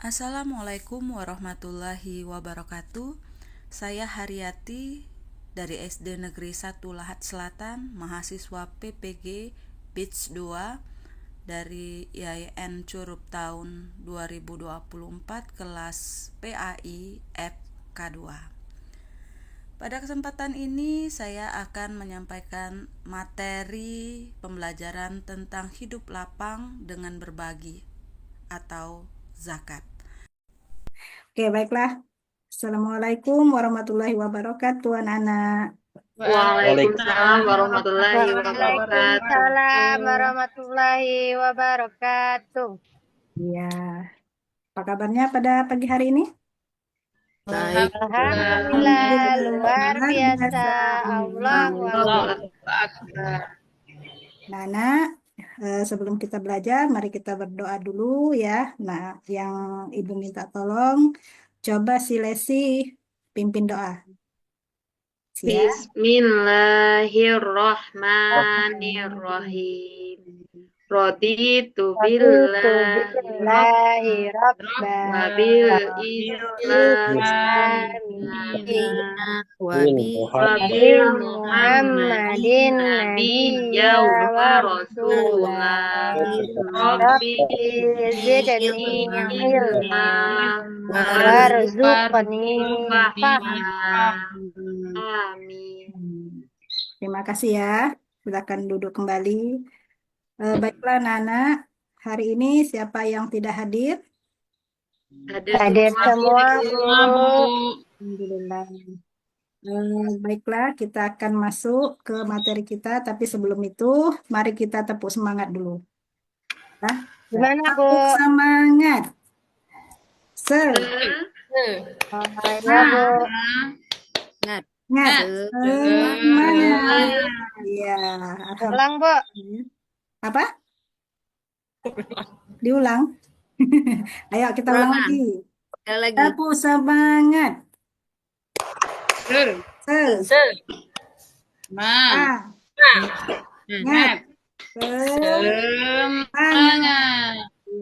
Assalamualaikum warahmatullahi wabarakatuh. Saya Haryati dari SD Negeri 1 Lahat Selatan, mahasiswa PPG Batch 2 dari IAIN Curup tahun 2024 kelas PAI FK2. Pada kesempatan ini saya akan menyampaikan materi pembelajaran tentang hidup lapang dengan berbagi atau zakat. Oke, baiklah. Assalamualaikum warahmatullahi wabarakatuh, anak-anak. Waalaikumsalam warahmatullahi wabarakatuh. Waalaikumsalam warahmatullahi wabarakatuh. Ya, apa kabarnya pada pagi hari ini? Baik. Alhamdulillah, luar Luar biasa. biasa. Allahu Allahu Akbar. Akbar. Nah, sebelum kita belajar, mari kita berdoa dulu ya. Nah, yang Ibu minta tolong, coba si Lesi pimpin doa. Siap? Bismillahirrahmanirrahim. Raditu Raditu billahi billahi rabba wabil Islam Islami wabil Muhammadin Muhammadin nabiyya nabiyya wa wa rasulah. rasulah. Rabbi Rabbi zidni ilma ilma warzuqni fahma. Amin. Terima kasih ya. Silakan duduk kembali. Baiklah, Nana. Hari ini siapa yang tidak hadir? Hadir semua, Bu. Alhamdulillah. Baiklah, kita akan masuk ke materi kita, tapi sebelum itu, mari kita tepuk semangat dulu. Nah, Gimana, Bu? tepuk semangat. Ya, Bu. Semangat. Ya, Ulang, Bu. apa? Diulang. Ayo kita ulang lagi. Tepuk semangat. Semangat. Semangat.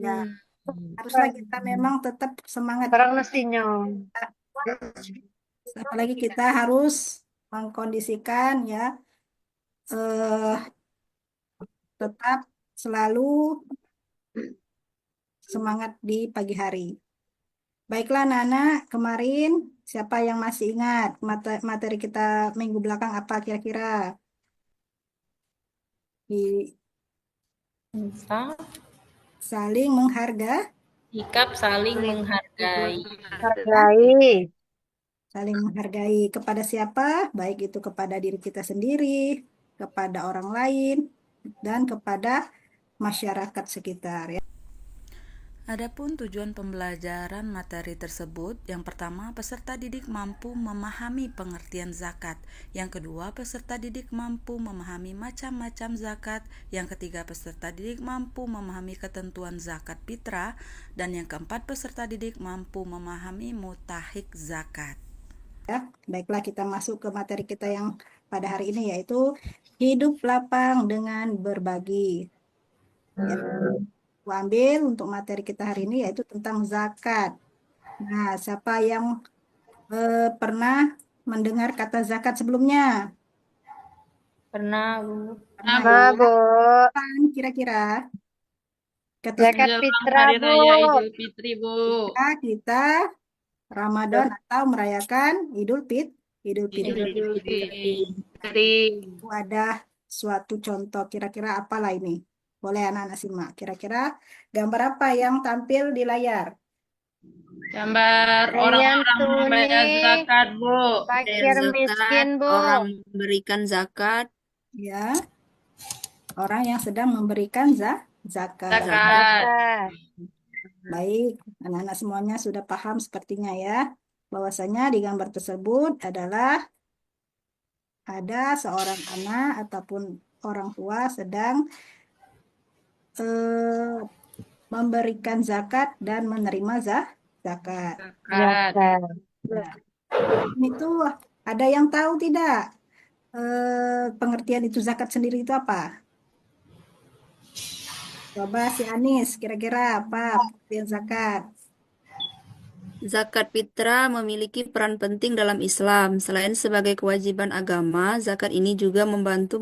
Ya. Haruslah kita memang tetap semangat. Orang mestinya. Apalagi kita harus mengkondisikan ya tetap selalu semangat di pagi hari. Baiklah Nana, kemarin siapa yang masih ingat materi kita minggu belakang apa kira-kira? Saling menghargai. Sikap saling menghargai. Saling menghargai kepada siapa? Baik itu kepada diri kita sendiri, kepada orang lain, dan kepada masyarakat sekitar ya. Adapun tujuan pembelajaran materi tersebut, yang pertama, peserta didik mampu memahami pengertian zakat. Yang kedua, peserta didik mampu memahami macam-macam zakat. Yang ketiga, peserta didik mampu memahami ketentuan zakat fitrah. Dan yang keempat, peserta didik mampu memahami mutahik zakat. Ya, baiklah kita masuk ke materi kita yang pada hari ini yaitu hidup lapang dengan berbagi. Ya. Aku ambil untuk materi kita hari ini yaitu tentang zakat. Nah, siapa yang pernah mendengar kata zakat sebelumnya? Pernah, Bu. Pernah Apa, ya? Bu? Kan kira-kira Zakat ketika fitrah, Bu. Idul Fitri, Bu. kita Ramadan atau merayakan Idul Fitri. Itu ada suatu contoh kira-kira apalah ini? Boleh anak-anak simak. Kira-kira gambar apa yang tampil di layar? Gambar orang-orang membayar zakat, Bu. Fakir miskin, Bu. Orang memberikan zakat. Ya, orang yang sedang memberikan zakat. Zakat. Baik, anak-anak semuanya sudah paham sepertinya ya, bahwasanya di gambar tersebut adalah ada seorang anak ataupun orang tua sedang memberikan zakat dan menerima zakat. Zakat. Itu ada yang tahu tidak pengertian itu zakat sendiri itu apa? Coba si Anis, kira-kira apa pengertian zakat? Zakat fitrah memiliki peran penting dalam Islam. Selain sebagai kewajiban agama, zakat ini juga membantu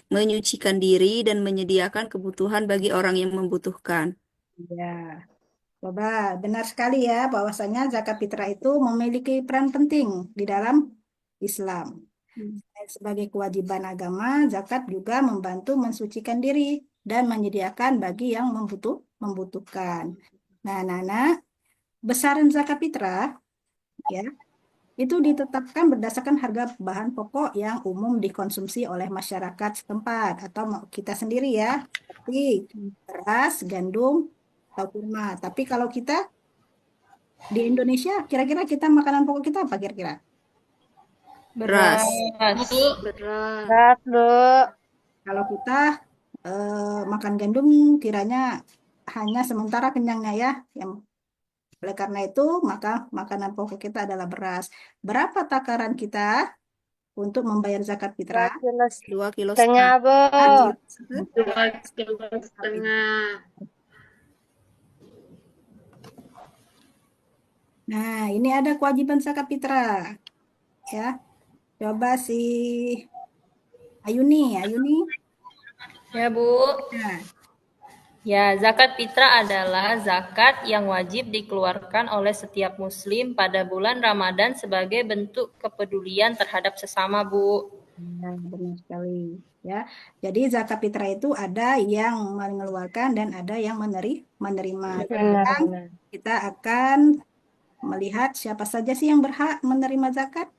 menyucikan diri dan menyediakan kebutuhan bagi orang yang membutuhkan. Ya, coba benar sekali ya bahwasanya zakat fitrah itu memiliki peran penting di dalam Islam. Dan sebagai kewajiban agama, zakat juga membantu mensucikan diri dan menyediakan bagi yang membutuhkan. Nah, Nana, besaran zakat fitrah ya itu ditetapkan berdasarkan harga bahan pokok yang umum dikonsumsi oleh masyarakat setempat atau kita sendiri ya, seperti beras, gandum, atau kurma. Tapi kalau kita di Indonesia, kira-kira kita makanan pokok kita apa kira-kira? Beras. Bu. Beras. Berat, Bu. Kalau kita makan gandum kiranya hanya sementara kenyangnya ya. Oleh karena itu, maka makanan pokok kita adalah beras. Berapa takaran kita untuk membayar zakat 2 fitrah? kilo 2 kilo setengah, Bu. Satu. 2,5 kilo. Nah, ini ada kewajiban zakat fitrah. Ya, coba si Ayuni. Ya, Bu. Nah, Ya, zakat fitrah adalah zakat yang wajib dikeluarkan oleh setiap muslim pada bulan Ramadan sebagai bentuk kepedulian terhadap sesama, Bu. nah, benar sekali. Ya, jadi zakat fitrah itu ada yang mengeluarkan dan ada yang menerima. Sekarang Benar. kita akan melihat siapa saja sih yang berhak menerima zakat.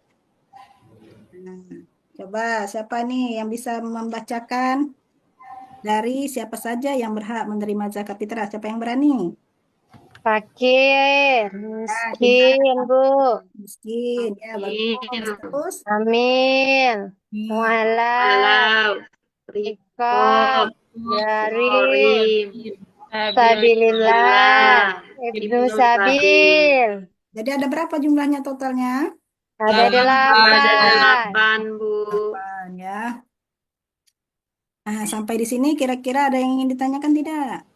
Nah, coba siapa nih yang bisa membacakan dari siapa saja yang berhak menerima zakat fitrah? Siapa yang berani? Fakir, miskin, Bu. Miskin, ya bagus. Terus, Amin. Mualaf, Walau. Rikob, Jarib, Korim. Sabilillah, Ibnu Sabil. jadi ada berapa jumlahnya totalnya? Ada 8. 8, Bu. 8 ya. Nah, sampai di sini kira-kira ada yang ingin ditanyakan tidak?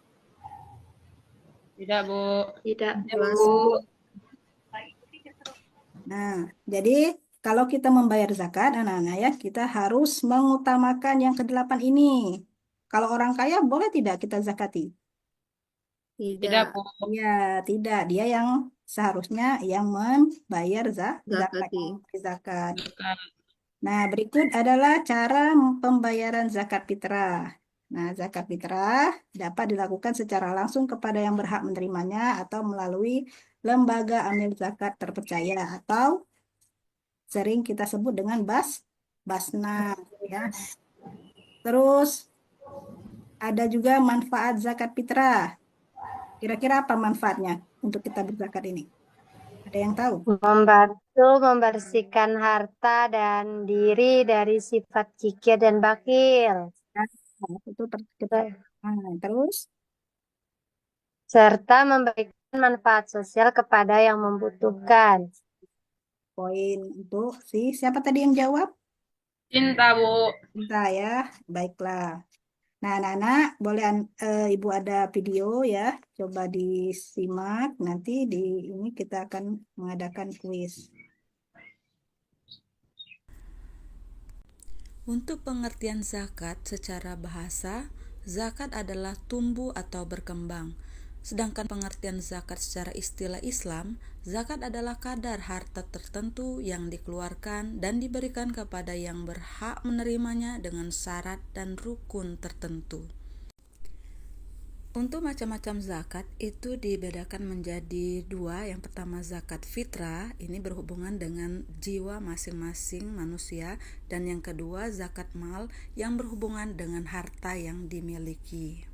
Tidak, Bu. Tidak, Jelas, Bu. Nah, jadi kalau kita membayar zakat, anak-anak ya, kita harus mengutamakan yang ke-8 ini. Kalau orang kaya, boleh tidak kita zakati? Tidak, Tidak. Bu. Ya, tidak. Dia yang seharusnya yang membayar zakat. Zakati. Zakat. Zakat. Nah, berikut adalah cara pembayaran zakat fitrah. Nah, zakat fitrah dapat dilakukan secara langsung kepada yang berhak menerimanya atau melalui lembaga amil zakat terpercaya atau sering kita sebut dengan Basnas ya. Terus ada juga manfaat zakat fitrah. Kira-kira apa manfaatnya untuk kita berzakat ini? Ada yang tahu? Membantu membersihkan harta dan diri dari sifat kikir dan bakil, Nah, itu kita. Nah, terus serta memberikan manfaat sosial kepada yang membutuhkan. poin untuk siapa tadi yang jawab? Cinta, Bu. Entah ya, baiklah. Nah, anak-anak, boleh Ibu ada video ya, coba disimak. Nanti di ini kita akan mengadakan kuis. Untuk pengertian zakat secara bahasa, zakat adalah tumbuh atau berkembang. Sedangkan pengertian zakat secara istilah Islam, zakat adalah kadar harta tertentu yang dikeluarkan dan diberikan kepada yang berhak menerimanya dengan syarat dan rukun tertentu. Untuk macam-macam zakat itu dibedakan menjadi 2. Yang pertama zakat fitrah, ini berhubungan dengan jiwa masing-masing manusia, dan yang kedua zakat mal yang berhubungan dengan harta yang dimiliki.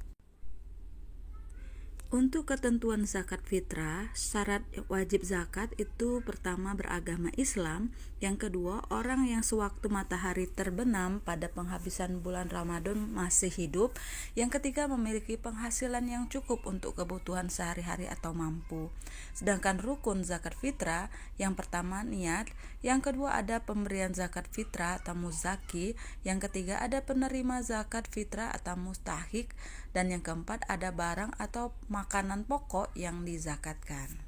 Untuk ketentuan zakat fitrah, syarat wajib zakat itu pertama beragama Islam, yang kedua orang yang sewaktu matahari terbenam pada penghabisan bulan Ramadan masih hidup, yang ketiga memiliki penghasilan yang cukup untuk kebutuhan sehari-hari atau mampu. Sedangkan rukun zakat fitrah, yang pertama niat, yang kedua ada pemberian zakat fitrah atau muzaki, yang ketiga ada penerima zakat fitrah atau mustahik, dan yang keempat ada barang atau makanan pokok yang dizakatkan.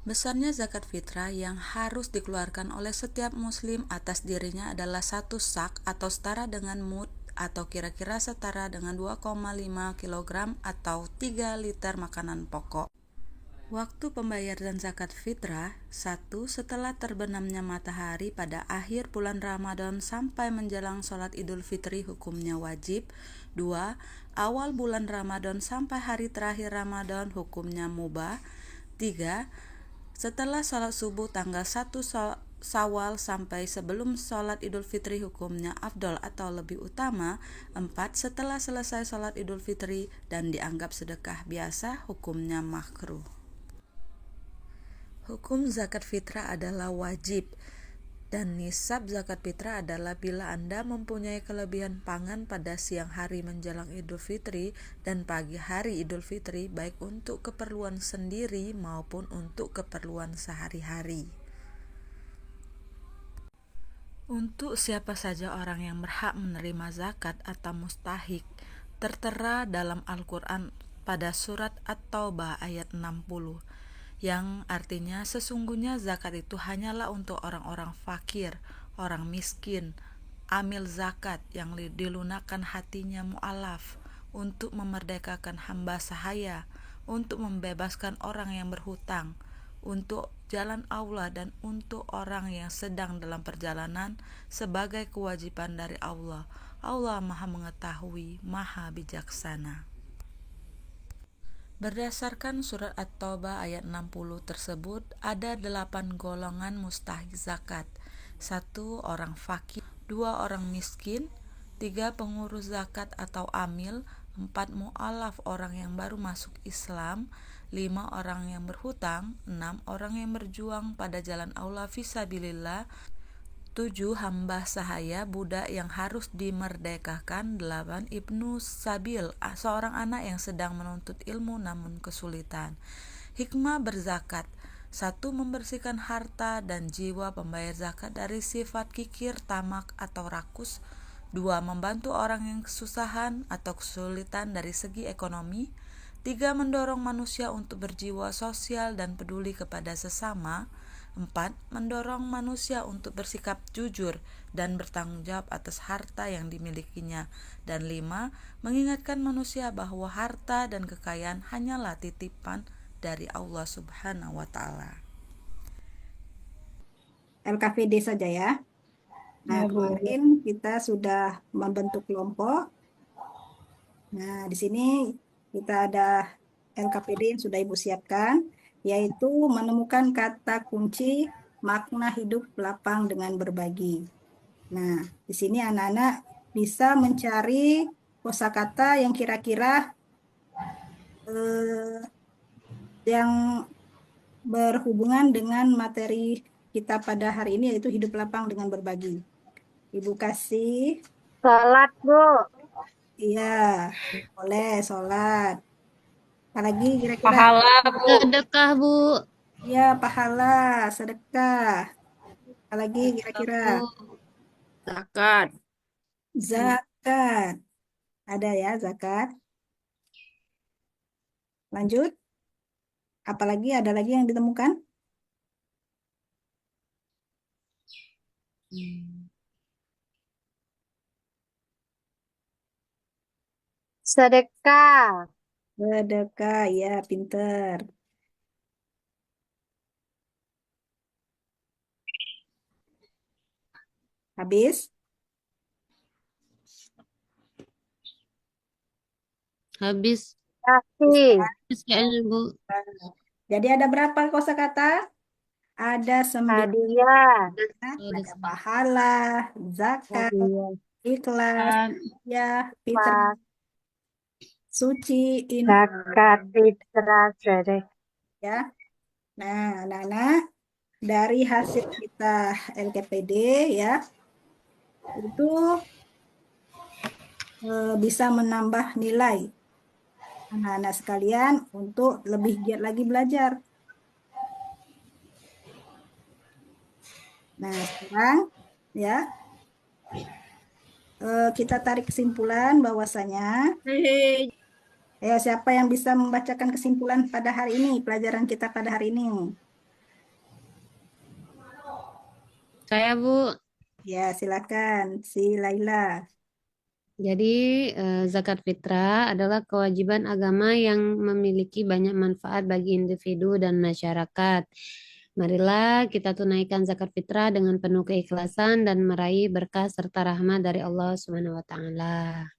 Besarnya zakat fitrah yang harus dikeluarkan oleh setiap muslim atas dirinya adalah 1 sak atau setara dengan mud atau kira-kira setara dengan 2,5 kg atau 3 liter makanan pokok. Waktu pembayaran zakat fitrah: 1. Setelah terbenamnya matahari pada akhir bulan Ramadan sampai menjelang sholat Idul Fitri hukumnya wajib. 2. Awal bulan Ramadan sampai hari terakhir Ramadan hukumnya mubah. 3. Setelah sholat subuh tanggal 1 Syawal sampai sebelum sholat Idul Fitri hukumnya afdol atau lebih utama. 4. Setelah selesai sholat Idul Fitri dan dianggap sedekah biasa hukumnya makruh. Hukum zakat fitrah adalah wajib, dan nisab zakat fitrah adalah bila Anda mempunyai kelebihan pangan pada siang hari menjelang Idul Fitri dan pagi hari Idul Fitri, baik untuk keperluan sendiri maupun untuk keperluan sehari-hari. Untuk siapa saja orang yang berhak menerima zakat atau mustahik, tertera dalam Al-Quran pada surat At-Taubah ayat 60, yang artinya sesungguhnya zakat itu hanyalah untuk orang-orang fakir, orang miskin, amil zakat yang dilunakkan hatinya mu'alaf, untuk memerdekakan hamba sahaya, untuk membebaskan orang yang berhutang, untuk jalan Allah, dan untuk orang yang sedang dalam perjalanan sebagai kewajiban dari Allah. Allah Maha Mengetahui, Maha Bijaksana. Berdasarkan surat At-Taubah ayat 60 tersebut, ada 8 golongan mustahik zakat. 1. Orang fakir. 2. Orang miskin. 3. Pengurus zakat atau amil. 4. Mu'alaf, orang yang baru masuk Islam. 5. Orang yang berhutang. 6. Orang yang berjuang pada jalan Allah fisabilillah. 7. Hamba sahaya, budak yang harus dimerdekakan. 8. Ibnu Sabil, seorang anak yang sedang menuntut ilmu namun kesulitan. Hikmah berzakat: 1. Membersihkan harta dan jiwa pembayar zakat dari sifat kikir, tamak, atau rakus. 2. Membantu orang yang kesusahan atau kesulitan dari segi ekonomi. 3. Mendorong manusia untuk berjiwa sosial dan peduli kepada sesama. 4. Mendorong manusia untuk bersikap jujur dan bertanggung jawab atas harta yang dimilikinya. Dan 5. Mengingatkan manusia bahwa harta dan kekayaan hanyalah titipan dari Allah Subhanahu wa Ta'ala. LKPD saja ya. Nah, kemarin kita sudah membentuk kelompok. Nah, di sini kita ada LKPD yang sudah Ibu siapkan, yaitu menemukan kata kunci makna hidup lapang dengan berbagi. Nah, di sini anak-anak bisa mencari kosakata yang kira-kira yang berhubungan dengan materi kita pada hari ini, yaitu hidup lapang dengan berbagi. Ibu kasih. Sholat, Bu. Iya, boleh sholat. Apalagi kira-kira? Pahala, Bu. Sedekah, Bu. Ya, pahala, sedekah. Apalagi kira-kira? Zakat. Zakat. Ada ya, zakat. Lanjut. Apalagi ada lagi yang ditemukan? Sedekah. Sedekah, ya, pinter. Habis? Habis. Kasih. Habis kayaknya, Bu. Jadi ada berapa kosakata? Ada 9. Hadiah. Ada pahala, zakat, Hadiah. ikhlas, ya, fitrah, suci, Zakat, fitrah, sedekah. ya. Nah, anak-anak, dari hasil kita LKPD ya, itu bisa menambah nilai anak-anak sekalian untuk lebih giat lagi belajar. Nah, sekarang ya kita tarik kesimpulan bahwasanya, siapa yang bisa membacakan kesimpulan pada hari ini, pelajaran kita pada hari ini? Saya, Bu. Ya, silakan si Laila. Jadi, zakat fitrah adalah kewajiban agama yang memiliki banyak manfaat bagi individu dan masyarakat. Marilah kita tunaikan zakat fitrah dengan penuh keikhlasan dan meraih berkah serta rahmat dari Allah Subhanahu wa taala.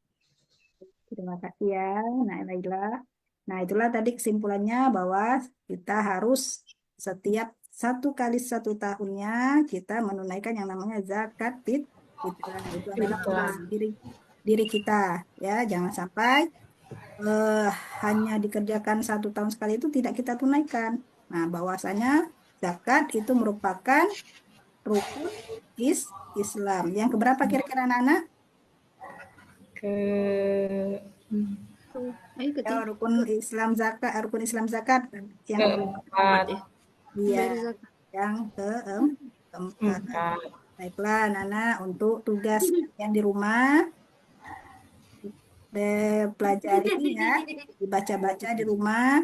Terima kasih ya, Laila. Nah, itulah tadi kesimpulannya bahwa kita harus setiap 1 kali 1 tahunnya kita menunaikan yang namanya zakat fitrah. Itu adalah untuk diri kita, ya. Jangan sampai eh, hanya dikerjakan 1 tahun sekali itu tidak kita tunaikan. Nah, bahwasanya zakat itu merupakan rukun Islam. Yang keberapa kira-kira anak-anak? Ke Ayo Ya, rukun Islam zakat yang keempat. iya, Bayar zakat. yang keempat. Baiklah, Nana, untuk tugas yang di rumah pelajari ya, dibaca-baca di rumah.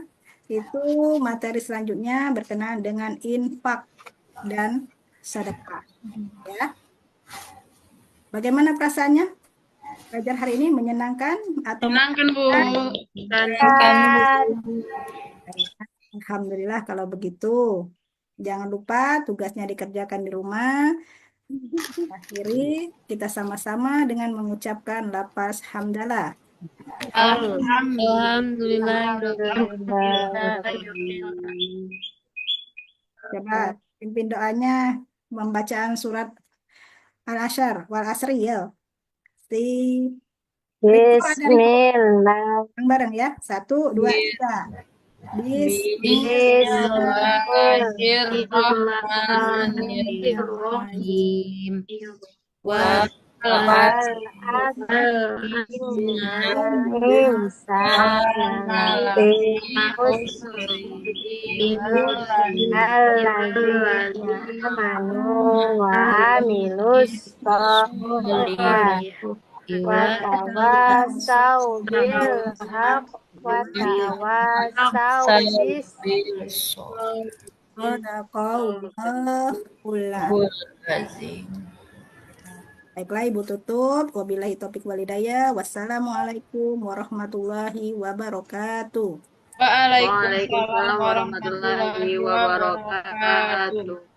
Itu materi selanjutnya berkenaan dengan infak dan sedekah. Ya. Bagaimana perasaannya? Belajar hari ini menyenangkan atau Menyenangkan, Bu. Alhamdulillah kalau begitu. Jangan lupa tugasnya dikerjakan di rumah. Akhiri kita sama-sama dengan mengucapkan lafaz hamdalah. Coba pimpin doanya membacaan surat Al-Asyr wal Asri ya. Si Bismillah. bareng ya. 1, 2, 3. Bismillahirrahmanirrahim. Wa watawasau bilhaq watawasau bis Baiklah, Ibu tutup. Wabillahi taufiq walhidayah. Wassalamualaikum warahmatullahi wabarakatuh. Waalaikumsalam Waalaikumsalam warahmatullahi wabarakatuh.